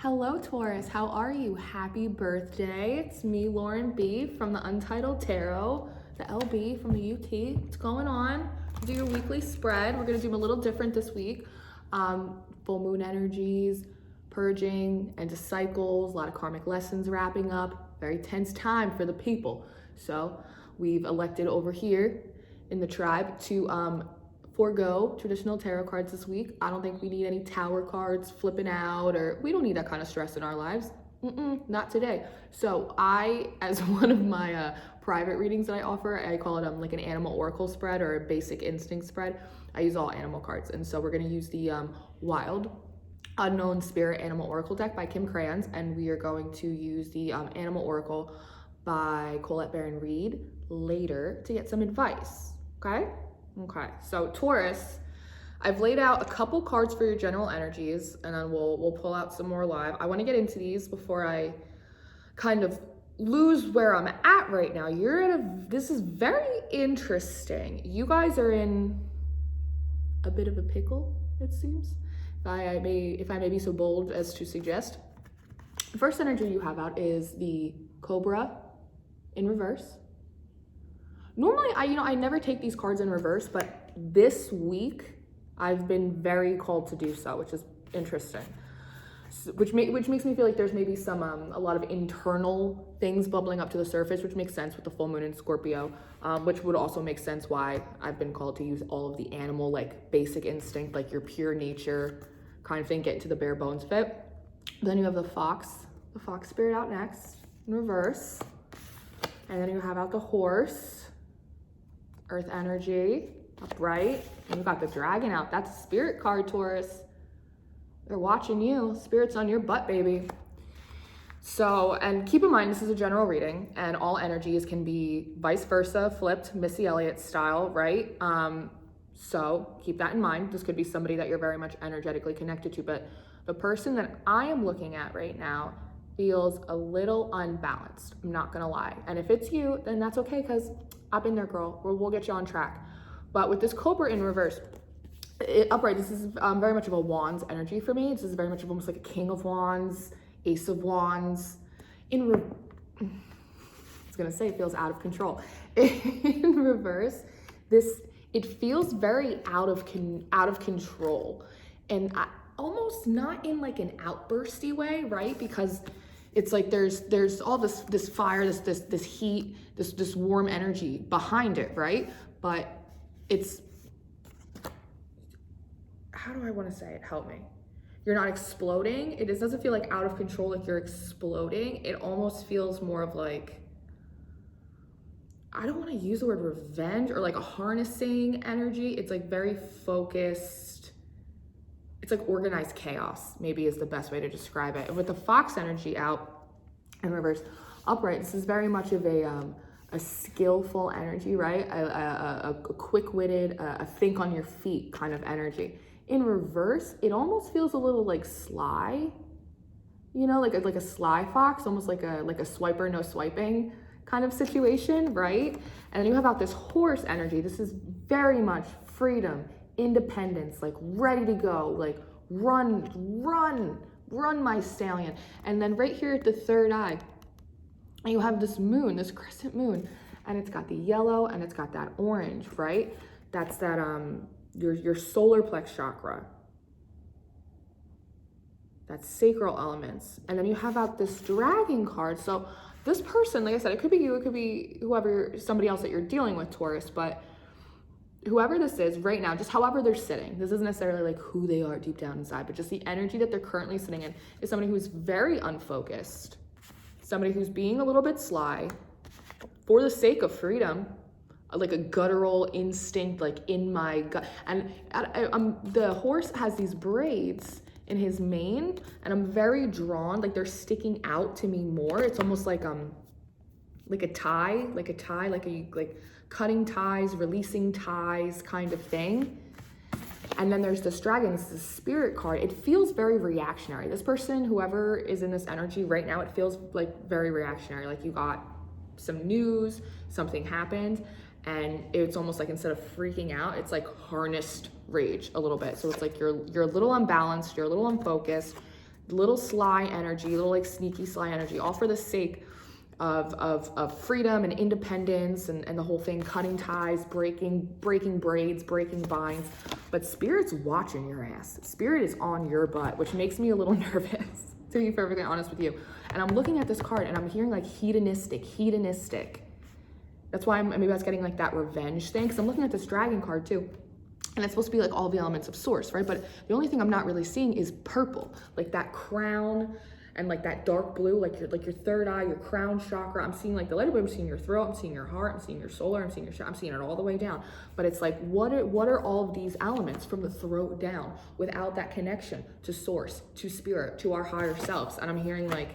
Hello Taurus, how are you? Happy birthday. It's me, Lauren B from the Untitled Tarot, the LB from the UT. What's going on? Do your weekly spread. We're gonna do them a little different this week. Full moon energies, purging, end of cycles, a lot of karmic lessons wrapping up. Very tense time for the people. So we've elected over here in the tribe to forego traditional tarot cards this week. I don't think we need any tower cards flipping out, or we don't need that kind of stress in our lives. Not today. So I, as one of my private readings that I offer, I call it like an animal oracle spread or a basic instinct spread. I use all animal cards. And so we're gonna use the Wild Unknown Spirit Animal Oracle deck by Kim Crayons, and we are going to use the Animal Oracle by Colette Baron Reed later to get some advice, okay? Okay, so Taurus, I've laid out a couple cards for your general energies, and then we'll pull out some more live. I want to get into these before I kind of lose where I'm at right now. This is very interesting. You guys are in a bit of a pickle, it seems. If I may be so bold as to suggest. The first energy you have out is the Cobra in reverse. Normally, I never take these cards in reverse, but this week I've been very called to do so, which is interesting. Which makes me feel like there's maybe some a lot of internal things bubbling up to the surface, which makes sense with the full moon in Scorpio, which would also make sense why I've been called to use all of the animal, like basic instinct, like your pure nature kind of thing, get into the bare bones of it. Then you have the fox spirit out next in reverse, and then you have out the horse. Earth energy, upright, and you got the dragon out. That's a spirit card, Taurus. They're watching you. Spirit's on your butt, baby. So, and keep in mind, this is a general reading, and all energies can be vice versa, flipped, Missy Elliott style, right? So keep that in mind. This could be somebody that you're very much energetically connected to, but the person that I am looking at right now feels a little unbalanced. I'm not gonna lie. And if it's you, then that's okay, because I've been there, girl. We'll get you on track. But with this Cobra in reverse, upright, this is very much of a Wands energy for me. This is very much of almost like a King of Wands, Ace of Wands. I was gonna say it feels out of control. In reverse, it feels very out of control, and almost not in like an outbursty way, right? Because it's like there's all this fire, this heat, this warm energy behind it, right? But it's, how do I want to say it? Help me. You're not exploding. It doesn't feel like out of control, like you're exploding. It almost feels more of like, I don't want to use the word revenge or like a harnessing energy. It's like very focused. It's like organized chaos, maybe is the best way to describe it. And with the fox energy out in reverse, upright, this is very much of a skillful energy, right? A quick-witted, a think on your feet kind of energy. In reverse, it almost feels a little like sly, you know, like a sly fox, almost like a swiper, no swiping kind of situation, right? And then you have out this horse energy. This is very much freedom, independence, like ready to go, like run my stallion. And then right here at the third eye, you have this moon, this crescent moon, and it's got the yellow and it's got that orange, right? That's that your solar plex chakra. That's sacral elements. And then you have out this dragon card. So this person, like I said, it could be you, it could be whoever, somebody else that you're dealing with, Taurus, but whoever this is right now, just however they're sitting, this isn't necessarily like who they are deep down inside, but just the energy that they're currently sitting in is somebody who's very unfocused, somebody who's being a little bit sly for the sake of freedom, like a guttural instinct, like in my gut. And the horse has these braids in his mane, and I'm very drawn, like they're sticking out to me more. It's almost like a tie, like cutting ties, releasing ties kind of thing. And then there's this dragon, this is a spirit card. It feels very reactionary. This person, whoever is in this energy right now, it feels like very reactionary. Like you got some news, something happened, and it's almost like instead of freaking out, it's like harnessed rage a little bit. So it's like you're a little unbalanced, you're a little unfocused. little sly energy, little like sneaky sly energy, all for the sake of freedom and independence and the whole thing, cutting ties, breaking braids, breaking vines. But Spirit's watching your ass. Spirit is on your butt, which makes me a little nervous, to be perfectly honest with you. And I'm looking at this card and I'm hearing like hedonistic. That's why maybe I was getting like that revenge thing, because I'm looking at this dragon card too. And it's supposed to be like all the elements of source, right? But the only thing I'm not really seeing is purple, like that crown and like that dark blue, like your third eye, your crown chakra. I'm seeing like the letter, but I'm seeing your throat, I'm seeing your heart, I'm seeing your solar, I'm seeing your I'm seeing it all the way down. But it's like, what are all of these elements from the throat down without that connection to source, to spirit, to our higher selves? And I'm hearing like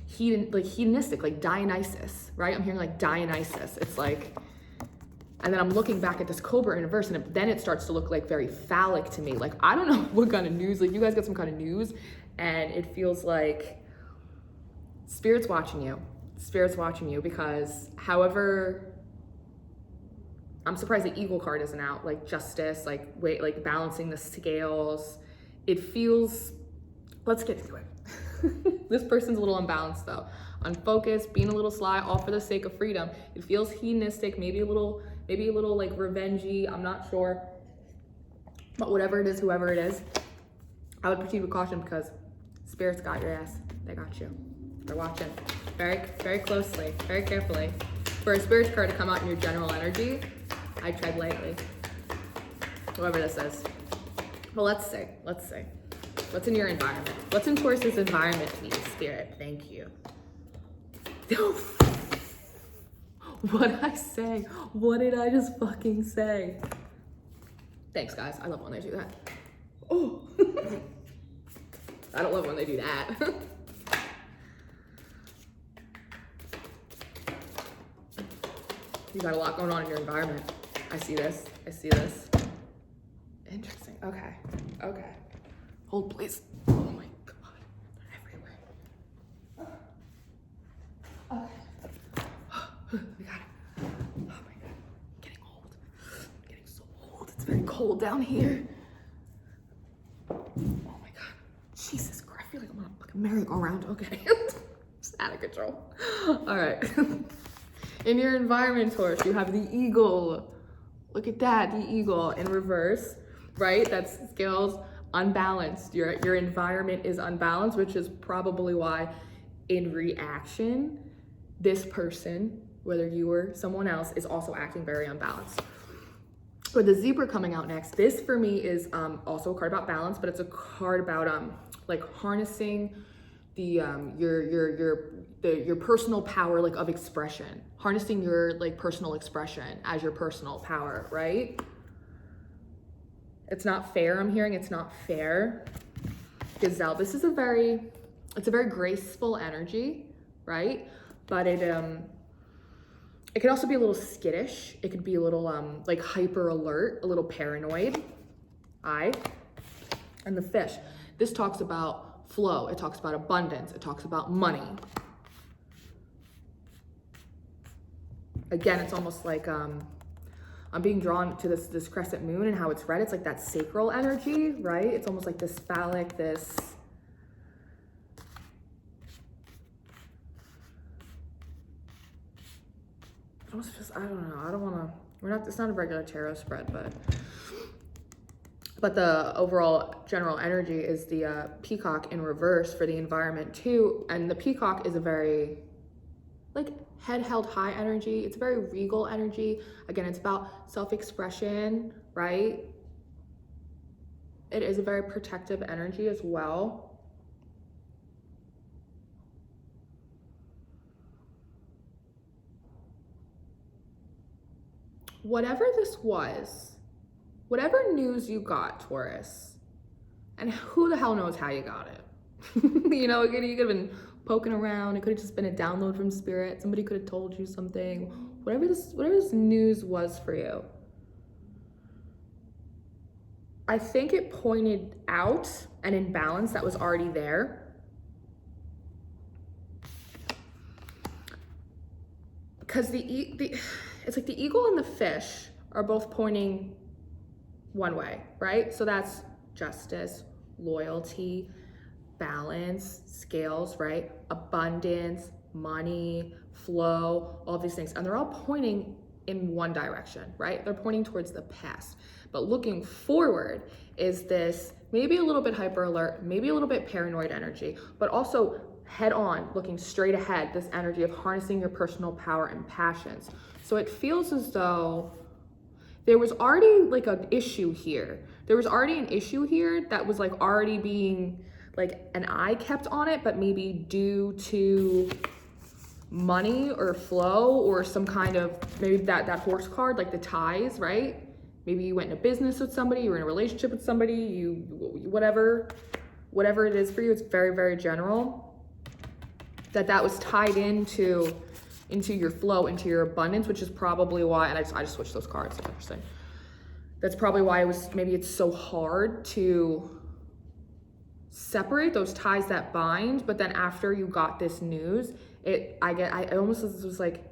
hedonistic, like Dionysus, right? I'm hearing like Dionysus. It's like, and then I'm looking back at this cobra in reverse, and then it starts to look like very phallic to me. Like, I don't know what kind of news, like you guys got some kind of news, and it feels like Spirit's watching you. Spirit's watching you, because however, I'm surprised the Eagle card isn't out, like justice, like wait, like balancing the scales. It feels, let's get into it. This person's a little unbalanced though. Unfocused, being a little sly, all for the sake of freedom. It feels hedonistic, maybe a little like revengey, I'm not sure. But whatever it is, whoever it is, I would proceed with caution, because Spirit's got your ass. They got you. They're watching very, very closely, very carefully. For a Spirit's card to come out in your general energy, I tread lightly. Whoever this is. Well, let's see. What's in your environment? What's in Taurus's environment, please, Spirit? Thank you. What did I say? What did I just fucking say? Thanks, guys. I love when they do that. Oh. I don't love when they do that. You got a lot going on in your environment. I see this. Interesting. Okay. Hold, please. Oh my God. They're everywhere. Okay. We got it. Oh my God. Getting old. Getting so old. It's very cold down here. Oh my God. Jesus Christ. I feel like I'm on a fucking merry-go-round. Okay. Just out of control. All right. In your environment, Taurus, you have the eagle. Look at that, the eagle in reverse, right? That's scales unbalanced. Your environment is unbalanced, which is probably why in reaction, this person, whether you or someone else, is also acting very unbalanced. For the zebra coming out next, this for me is also a card about balance, but it's a card about like harnessing the your personal power, like of expression, harnessing your like personal expression as your personal power, right? It's not fair. I'm hearing it's not fair. Gazelle, this is it's a very graceful energy, right? But it could also be a little skittish. It could be a little like hyper alert, a little paranoid. And the fish, this talks about flow. It talks about abundance. It talks about money. Again, it's almost like I'm being drawn to this crescent moon and how it's red. It's like that sacral energy, right? It's almost like this phallic, this almost just, I don't know. I don't want to, it's not a regular tarot spread, but the overall general energy is the peacock in reverse for the environment too. And the peacock is a very like head held high energy. It's a very regal energy. Again, it's about self-expression, right? It is a very protective energy as well. Whatever this was, whatever news you got, Taurus, and who the hell knows how you got it? You know, you could have been poking around. It could have just been a download from Spirit. Somebody could have told you something. Whatever this news was for you, I think it pointed out an imbalance that was already there. Because it's like the eagle and the fish are both pointing one way, right? So that's justice, loyalty, balance, scales, right? Abundance, money, flow, all these things. And they're all pointing in one direction, right? They're pointing towards the past. But looking forward is this maybe a little bit hyper alert, maybe a little bit paranoid energy, but also head on, looking straight ahead, this energy of harnessing your personal power and passions. So it feels as though there was already like an issue here. There was already an issue here that was like already being like an eye kept on it, but maybe due to money or flow or some kind of, maybe that horse card, like the ties, right? Maybe you went into business with somebody, you were in a relationship with somebody, you whatever it is for you, it's very, very general. That was tied into your flow, into your abundance, which is probably why, and I just switched those cards, that's interesting. That's probably why it's so hard to separate those ties that bind. But then after you got this news, it almost was like,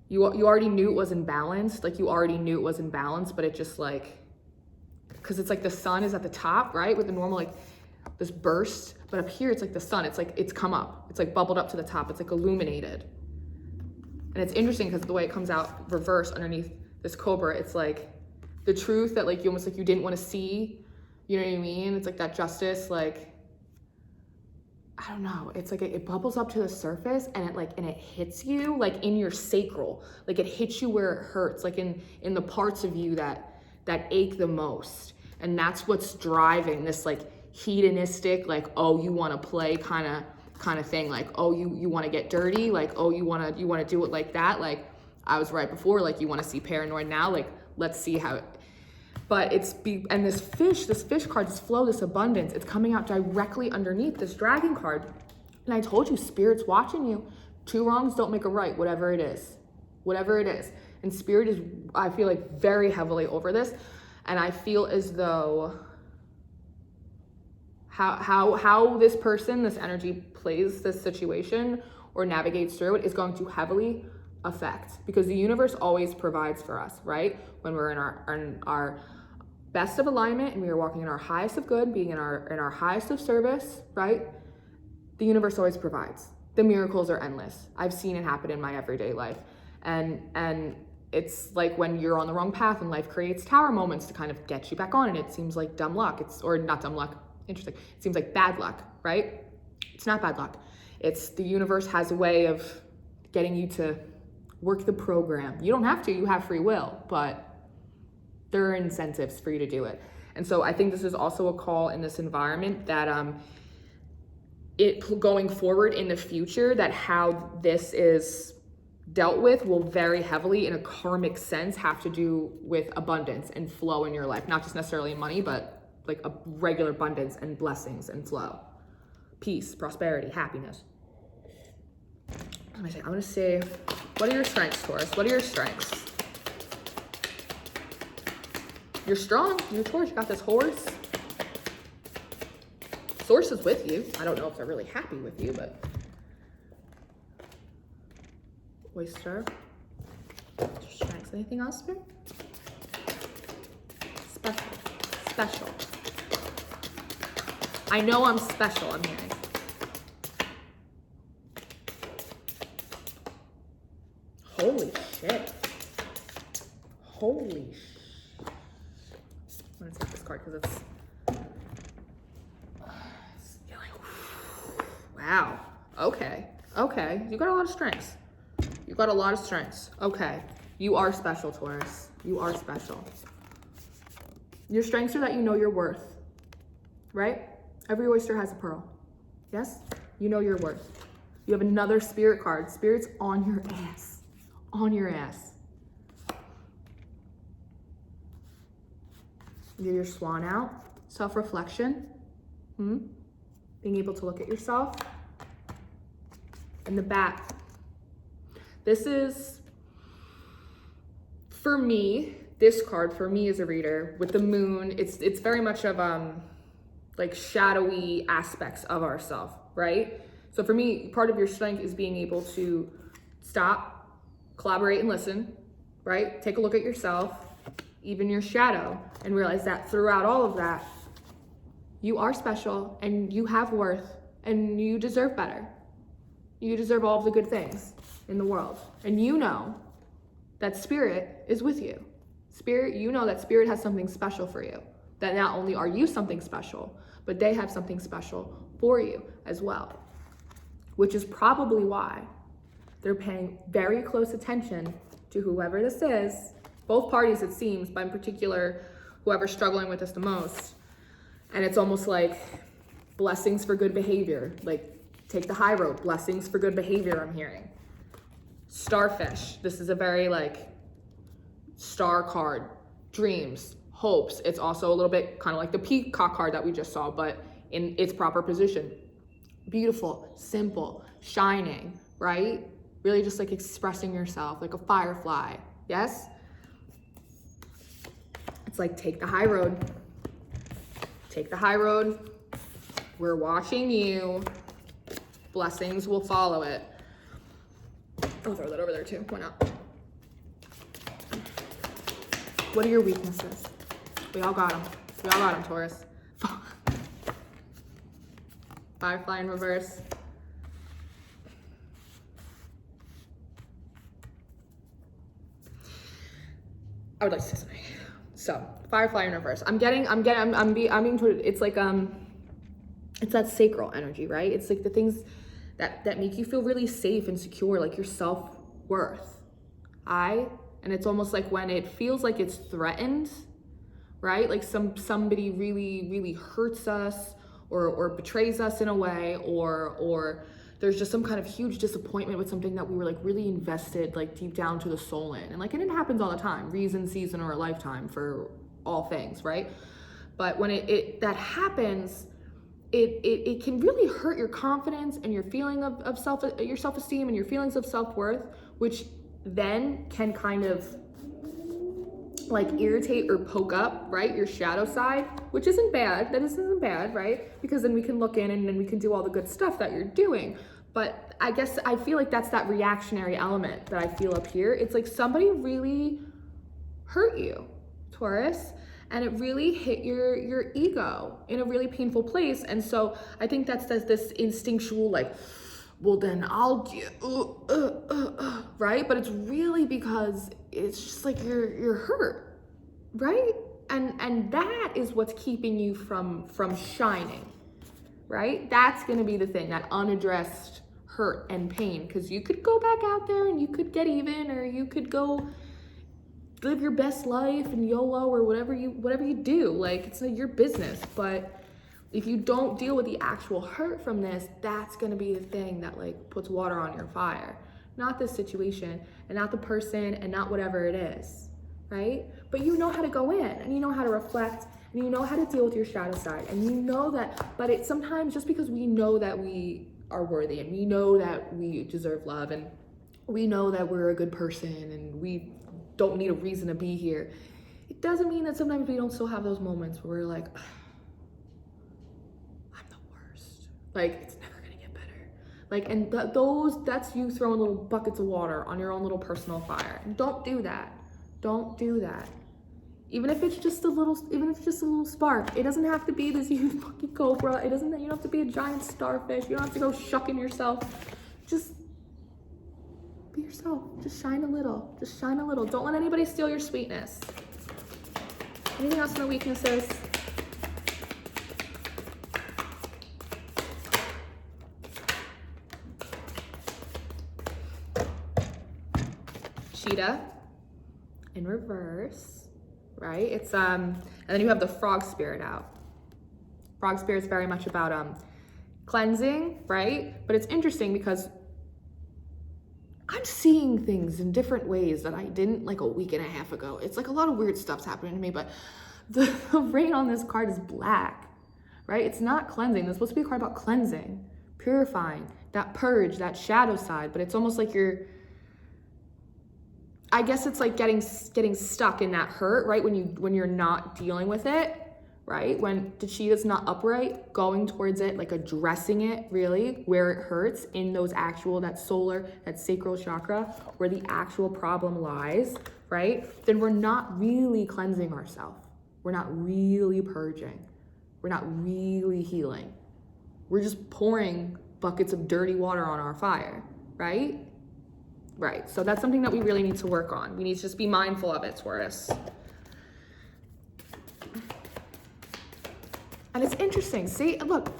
you already knew it was imbalanced, like you already knew it was imbalanced, but it just like, because it's like the sun is at the top, right? With the normal, like this burst, but up here, it's like the sun, it's like, it's come up, it's like bubbled up to the top, it's like illuminated. And it's interesting because the way it comes out reverse underneath this cobra, it's like the truth that like you almost like you didn't want to see, you know what I mean? It's like that justice, like, I don't know. It's like it bubbles up to the surface and it hits you like in your sacral, like it hits you where it hurts, like in the parts of you that ache the most. And that's what's driving this like hedonistic, like, oh, you want to play kind of thing, like, oh, you want to get dirty, like, oh, you want to do it like that, like I was right before, like you want to see paranoid now, like let's see how. But and this fish card, this flow, this abundance, it's coming out directly underneath this dragon card. And I told you, Spirit's watching you. 2 wrongs don't make a right, whatever it is. And Spirit is, I feel like, very heavily over this. And I feel as though how this person, this energy plays this situation or navigates through it is going to heavily affect, because the universe always provides for us, right? When we're in our best of alignment and we are walking in our highest of good, being in our highest of service, right? The universe always provides. The miracles are endless. I've seen it happen in my everyday life. And it's like when you're on the wrong path and life creates tower moments to kind of get you back on, and it seems like dumb luck. Or not dumb luck. Interesting. It seems like bad luck, right? It's not bad luck. It's the universe has a way of getting you to work the program. You don't have to, you have free will, but there are incentives for you to do it. And so I think this is also a call in this environment that it going forward in the future, that how this is dealt with will very heavily in a karmic sense have to do with abundance and flow in your life, not just necessarily money, but like a regular abundance and blessings and flow, peace, prosperity, happiness. I'm gonna say, what are your strengths, Taurus? What are your strengths? You're strong. You're Taurus. You got this horse. Source is with you. I don't know if they're really happy with you, but oyster. Strengths. Anything else here? Special. I know I'm special. I'm hearing. Holy shit. Holy shit. I'm gonna take this card because it's wow. Okay. You got a lot of strengths. Okay. You are special, Taurus. You are special. Your strengths are that you know your worth, right? Every oyster has a pearl. Yes? You know your worth. You have another spirit card. Spirit's on your ass. Get your swan out. Self-reflection. Being able to look at yourself. And the bat. This is, for me, this card, for me as a reader, with the moon, it's very much of like shadowy aspects of ourself, right? So for me, part of your strength is being able to stop, collaborate, and listen, right? Take a look at yourself, even your shadow, and realize that throughout all of that, You are special and you have worth and you deserve better. You deserve all of the good things in the world. And you know that spirit is with you. Spirit, you know that spirit has something special for you. That not only are you something special, but they have something special for you as well. Which is probably why they're paying very close attention to whoever this is. Both parties, it seems, but in particular, whoever's struggling with this the most. And it's almost like blessings for good behavior. Like, take the high road, blessings for good behavior, I'm hearing. Starfish, this is a very like star card, dreams, hopes. It's also a little bit kind of like the peacock card that we just saw, but in its proper position. Beautiful, simple, shining, right? Really just like expressing yourself like a firefly, yes? It's like, take the high road. Take the high road. We're watching you. Blessings will follow it. I'll throw that over there too. Why not? What are your weaknesses? We all got them. We all got them, Taurus. Firefly in reverse. I would like to say something. So, Firefly in reverse. I'm being told, it's like, it's that sacral energy, right? It's like the things that make you feel really safe and secure, like your self-worth. And it's almost like when it feels like it's threatened, right? Like somebody really, really hurts us or betrays us in a way, or there's just some kind of huge disappointment with something that we were like really invested like deep down to the soul in. And like, and it happens all the time, reason, season, or a lifetime for all things, right? But when that happens, it can really hurt your confidence and your feeling of your self-esteem and your feelings of self-worth, which then can kind of like irritate or poke up, right, your shadow side, which isn't bad. This isn't bad, right? Because then we can look in and then we can do all the good stuff that you're doing. But I guess I feel like that's that reactionary element that I feel up here. It's like somebody really hurt you, Taurus, and it really hit your ego in a really painful place. And so I think that's this instinctual like, well then I'll get, right? But it's really because it's just like you're hurt, right? And that is what's keeping you from shining, right? That's gonna be the thing, that unaddressed hurt and pain, because you could go back out there and you could get even, or you could go live your best life and YOLO or whatever you do. Like, it's not your business. But if you don't deal with the actual hurt from this, that's gonna be the thing that like puts water on your fire. Not this situation and not the person and not whatever it is, right? But you know how to go in and you know how to reflect and you know how to deal with your shadow side, and you know that, but it's sometimes just because we know that we are worthy and we know that we deserve love and we know that we're a good person and we don't need a reason to be here, it doesn't mean that sometimes we don't still have those moments where we're like, I'm the worst. Like, it's never gonna get better. Like, and that's you throwing little buckets of water on your own little personal fire. And don't do that. Don't do that. Even if it's just a little spark. It doesn't have to be this huge fucking cobra. You don't have to be a giant starfish. You don't have to go shucking yourself. Just be yourself. Just shine a little. Just shine a little. Don't let anybody steal your sweetness. Anything else in the weaknesses? Cheetah in reverse, right? It's and then you have the frog spirit out. Frog spirit's very much about cleansing, right? But it's interesting because I'm seeing things in different ways that I didn't like a week and a half ago. It's like a lot of weird stuff's happening to me, but the rain on this card is black, right? It's not cleansing. It's supposed to be a card about cleansing, purifying, that purge, that shadow side, but it's almost like I guess it's like getting stuck in that hurt, right? When you're not dealing with it, right? When the cheetah's not upright, going towards it, like addressing it really where it hurts in those actual, that solar, that sacral chakra, where the actual problem lies, right? Then we're not really cleansing ourselves. We're not really purging. we're not really healing. We're just pouring buckets of dirty water on our fire, right? Right, so that's something that we really need to work on. We need to just be mindful of it, Taurus. And it's interesting, see, look.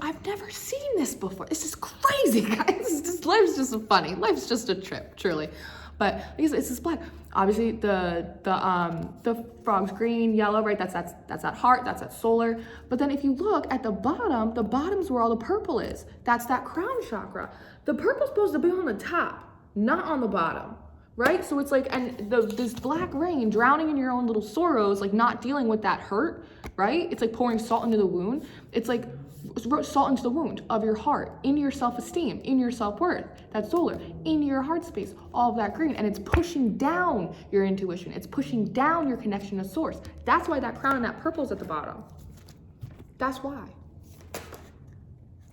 I've never seen this before. This is crazy, guys. Life's just funny. Life's just a trip, truly. But it's this black. Obviously, the frog's green, yellow, right? That's that heart. That's that solar. But then if you look at the bottom's where all the purple is. That's that crown chakra. The purple's supposed to be on the top, not on the bottom, right? So it's like, and this black rain, drowning in your own little sorrows, like not dealing with that hurt, right? It's like pouring salt into the wound. It's like salt into the wound of your heart, in your self-esteem, in your self-worth, that solar, in your heart space, all of that green. And it's pushing down your intuition. It's pushing down your connection to source. That's why that crown and that purple's at the bottom. That's why.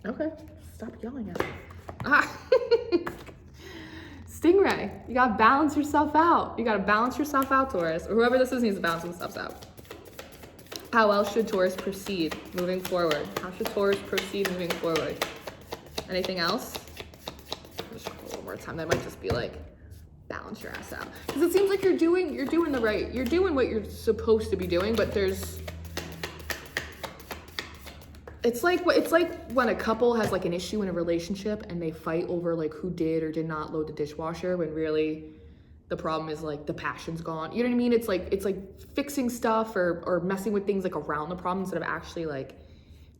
Okay, stop yelling at me. Stingray, you gotta balance yourself out. You gotta balance yourself out, Taurus. Or whoever this is needs to balance themselves out. How else should Taurus proceed moving forward? How should Taurus proceed moving forward? Anything else? Just scroll one more time. That might just be like, balance your ass out. Because it seems like you're doing what you're supposed to be doing, but it's like when a couple has like an issue in a relationship and they fight over like who did or did not load the dishwasher, when really the problem is like the passion's gone. You know what I mean? It's like fixing stuff or messing with things like around the problem instead of actually like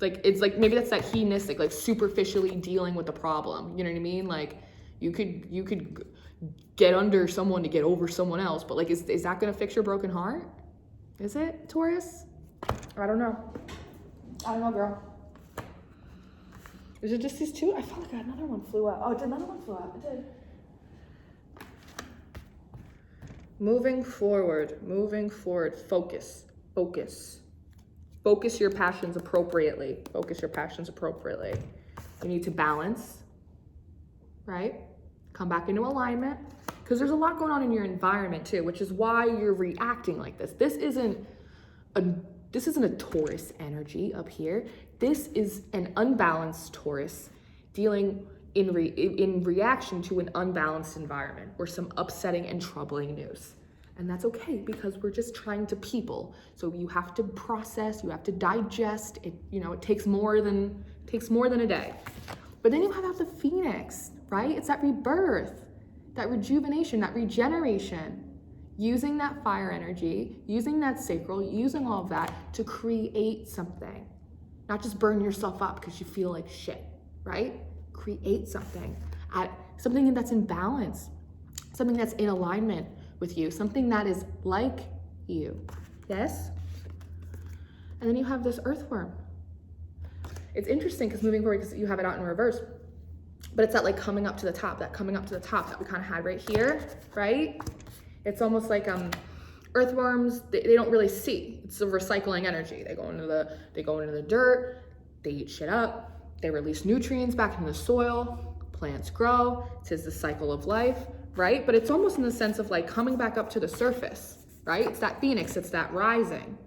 it's like maybe that's that hedonistic, like superficially dealing with the problem. You know what I mean? Like you could get under someone to get over someone else, but like is that gonna fix your broken heart? Is it, Taurus? I don't know, girl. Is it just these two? I felt like another one flew out. Oh, did another one flew out? It did. Moving forward, focus. Focus your passions appropriately. You need to balance, right? Come back into alignment, because there's a lot going on in your environment too, which is why you're reacting like this. This isn't a Taurus energy up here. This is an unbalanced Taurus dealing in reaction to an unbalanced environment or some upsetting and troubling news. And that's okay, because we're just trying to people. So you have to process, you have to digest. It takes more than a day. But then you have the Phoenix, right? It's that rebirth, that rejuvenation, that regeneration. Using that fire energy, using that sacral, using all of that to create something. Not just burn yourself up because you feel like shit, right? Create something that's in balance, something that's in alignment with you, something that is like you, yes? And then you have this earthworm. It's interesting because moving forward, because you have it out in reverse, but it's that like coming up to the top that we kind of had right here, right? It's almost like earthworms, they don't really see. It's a recycling energy. They go into the dirt, they eat shit up, they release nutrients back into the soil, plants grow. It is the cycle of life, right? But it's almost in the sense of like coming back up to the surface, right? It's that Phoenix, it's that rising.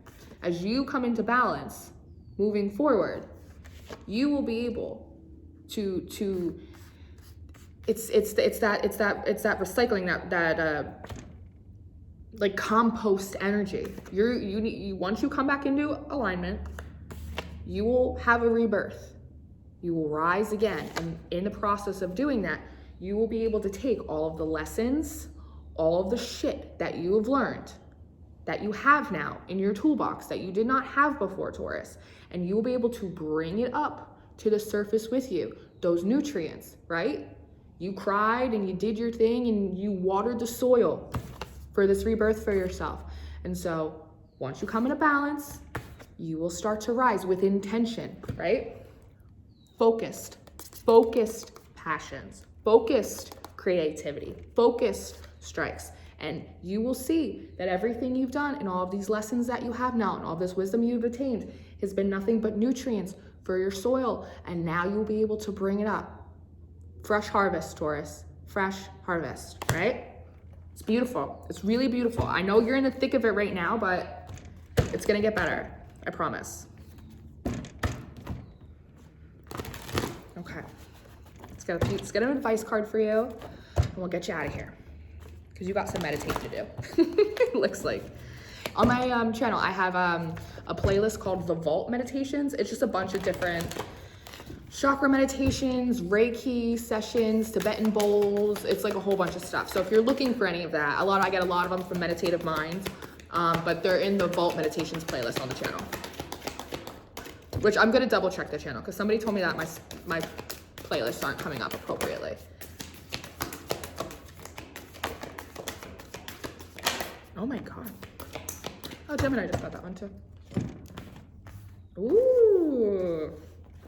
As you come into balance, moving forward, you will be able to it's that recycling, that like compost energy. You once you come back into alignment, you will have a rebirth. You will rise again, and in the process of doing that, you will be able to take all of the lessons, all of the shit that you have learned, that you have now in your toolbox that you did not have before, Taurus, and you will be able to bring it up to the surface with you. Those nutrients, right? You cried and you did your thing and you watered the soil for this rebirth for yourself. And so once you come into balance, you will start to rise with intention, right? Focused passions, focused creativity, focused strikes. And you will see that everything you've done and all of these lessons that you have now and all this wisdom you've attained has been nothing but nutrients for your soil. And now you'll be able to bring it up. Fresh harvest, Taurus, fresh harvest, right? It's beautiful. It's really beautiful. I know you're in the thick of it right now, but it's gonna get better. I promise. Okay. Let's get an advice card for you, and we'll get you out of here, because you got some meditation to do. It looks like. On my channel, I have a playlist called The Vault Meditations. It's just a bunch of different chakra meditations, Reiki sessions, Tibetan bowls. It's like a whole bunch of stuff. So if you're looking for any of that, I get a lot of them from Meditative Minds, but they're in the Vault Meditations playlist on the channel, which I'm gonna double check the channel, because somebody told me that my playlists aren't coming up appropriately. Oh my God. Oh, Gemini just got that one too. Ooh,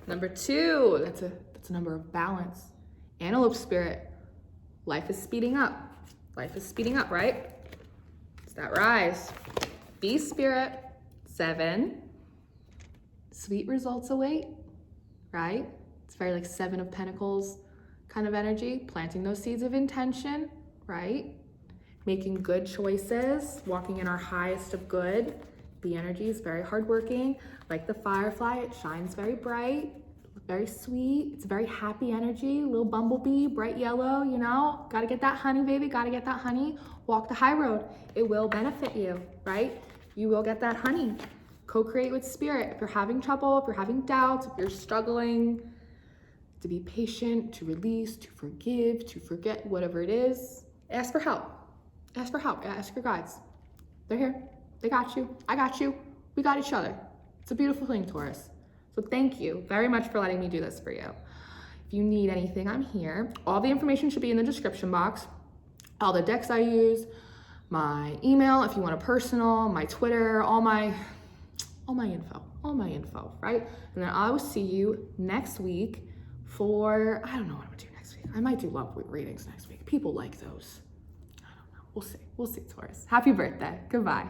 number 2. That's a number of balance. Antelope spirit. Life is speeding up. Life is speeding up, right? It's that rise. Bee spirit. 7. Sweet results await, right? It's very like 7 of Pentacles kind of energy. Planting those seeds of intention, right? Making good choices, walking in our highest of good. Bee energy is very hardworking. Like the firefly, it shines very bright, very sweet. It's very happy energy, little bumblebee, bright yellow, you know? Gotta get that honey, baby, gotta get that honey. Walk the high road. It will benefit you, right? You will get that honey. Co-create with spirit. If you're having trouble, if you're having doubts, if you're struggling, to be patient, to release, to forgive, to forget, whatever it is, ask for help. Ask for help. Ask your guides. They're here. They got you. I got you. We got each other. It's a beautiful thing, Taurus. So thank you very much for letting me do this for you. If you need anything, I'm here. All the information should be in the description box. All the decks I use, my email, if you want a personal, my Twitter, all my info, right? And then I will see you next week for, I don't know what I'm gonna do next week. I might do love readings next week. People like those. We'll see, Taurus. Happy birthday. Goodbye.